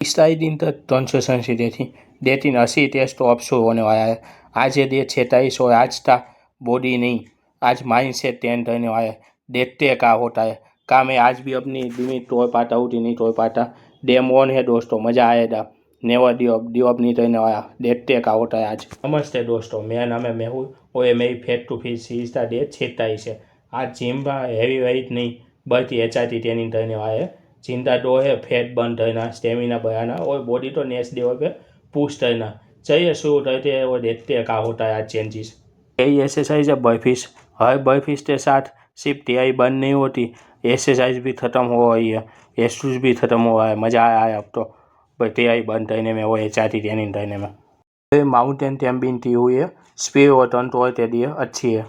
इस दिन तक 300 थी डेटिन 80 टेस्ट तो अब शो होने वाला है। आज ये डेट 27 और आज था बॉडी नहीं, आज माइंड सेट टेंट रहने वाला है। देखते क्या होता है। का मैं आज भी अपनी लिमिट तोड़ पाता हूँ कि नहीं तोड़ पाता। डेम ऑन है दोस्तों, मज़ा आएगा। नेवर डी अप नहीं रहने वाला। देखते क्या होता है आज। नमस्ते दोस्तों, मेरा नाम है मेहुल और ये मेरी फेट टू फिट सीरीज का डेट 27 है। आज जिम का हैवी वेट नहीं बल्कि HRT ट्रेनिंग करने वाला है। चिंता दो है फैट बर्न करना, स्टेमिना बढ़ाना और बॉडी तो नेक्स्ट लेवल पे पुश करना। चलिए शुरू करते हैं और देखते हैं क्या होता है आज चेंजेस। यही एक्सरसाइज है बर्फिश। हर बर्फिश के साथ सिर्फ टीआई बर्न नहीं होती, एक्सरसाइज भी ख़त्म हो रही है, एस्ट्रूज भी ख़त्म हो रहा है। मज़ा आया है अब तो टीआई बर्न करने में और HRT ट्रेनिंग करने में। माउंटेन टेम्पिंग की हुई है, स्पीड और टर्न तो के लिए अच्छी है।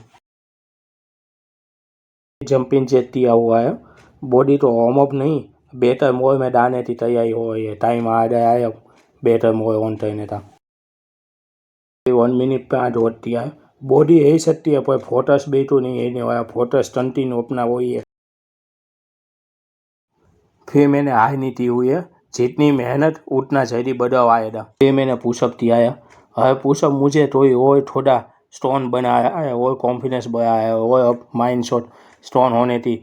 जंपिंग जेट दिया हुआ है। बॉडी तो वार्म अप नहीं, बेटर मोड में डालने की तैयारी हो रही है। टाइम आ गया है अब बेटर मोड ऑन करने का। 1 मिनट पे आज वोट दिया है। बॉडी यही सकती है पर फोटस बेटू नहीं है वाला फोटस कंटिन्यू अपना वही है। फिर मैंने हाई नहीं की हुई है, जितनी मेहनत उतना जल्दी बदलाव आएगा। फिर मैंने पुशअप किया है। हर पुशअप मुझे और थोड़ा स्ट्रॉन्ग बनाया है और कॉन्फिडेंस बढ़ाया है और अब माइंड शॉट स्ट्रॉन्ग होने की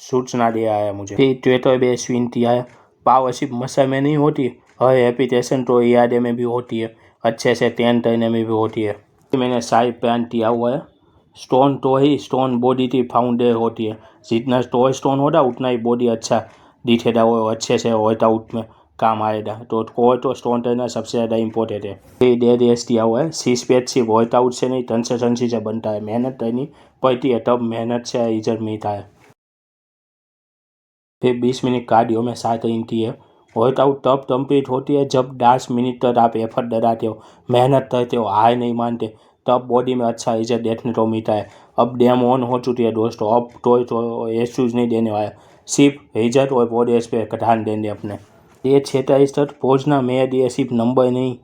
सूचना दिया है मुझे। फिर ट्विटर पे स्विंग किया है। पावर सिर्फ मसल में नहीं होती, हर एप्लीकेशन तो यादे में भी होती है, अच्छे से ट्रेन करने में भी होती है। मैंने साइड प्लान किया हुआ है। स्टोन तो ही स्टोन बॉडी की फाउंडेशन होती है। जितना स्टोर स्टोन होता उतना ही बॉडी अच्छा दिखेगा और अच्छे से वर्कआउट में काम आएगा। तो कोर तो स्टोन करना सबसे ज़्यादा इम्पोर्टेंट है। फिर डेड रेस्ट दिया हुआ है। सिक्स पैक सिर्फ वर्कआउट से नहीं कंसिस्टेंसी से बनता है। मेहनत करनी पड़ती है तब मेहनत से रिजल्ट मिलता है। फिर 20 मिनट कार्डियो में 7 इंची है। वर्कआउट तब कंप्लीट होती है जब 10 मिनट तक आप एफर्ट डराते हो, मेहनत करते हो, हार नहीं मानते, तब बॉडी में अच्छा रिजल्ट देखने को मिलता है। अब डेम ऑन हो चुकी है दोस्तों, अब तो एक्सक्यूज नहीं देने वाला, सिर्फ रिजल्ट और बॉडी पे ध्यान देंगे अपने। ये 46 तक पहुँचना मेरे लिए सिर्फ नंबर नहीं,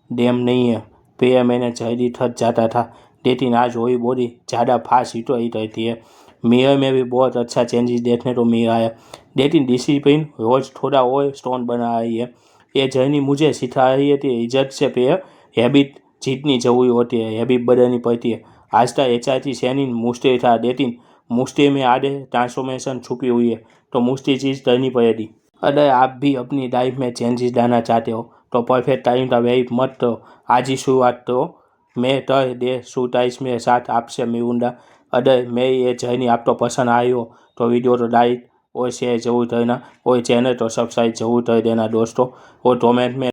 डेम नहीं है। फिर मैंने जल्दी थक जाता था, लेकिन आज वही बॉडी ज़्यादा फास्ट हिट ही रहती है। मिरर में भी बहुत अच्छा चेंजेस देखने को मिल रहा है, लेकिन डिसिप्लिन रोज थोड़ा और स्ट्रॉन्ग बना रही है। ये जर्नी मुझे सिखा रही है कि इज्जत से पहले हैबिट जीतनी जरूरी होती है, हैबिट बदलनी पड़ती है। आज का HRT ट्रेनिंग मुश्किल था, लेकिन मुश्किल में आगे ट्रांसफॉर्मेशन छुपी हुई है, तो मुश्किल चीज़ करनी पड़ेगी। अगर आप भी अपनी लाइफ में चेंजेस लाना चाहते हो तो परफेक्ट टाइम का वेट मत करो, आज ही शुरुआत करो। मैं तय दे 27 में साथ आपसे मिलूँगा। अगर मेरी ये जर्नी आपको पसंद आई हो तो वीडियो को लाइक और शेयर जरूर करना और चैनल को सब्सक्राइब जरूर कर देना दोस्तों, और कमेंट में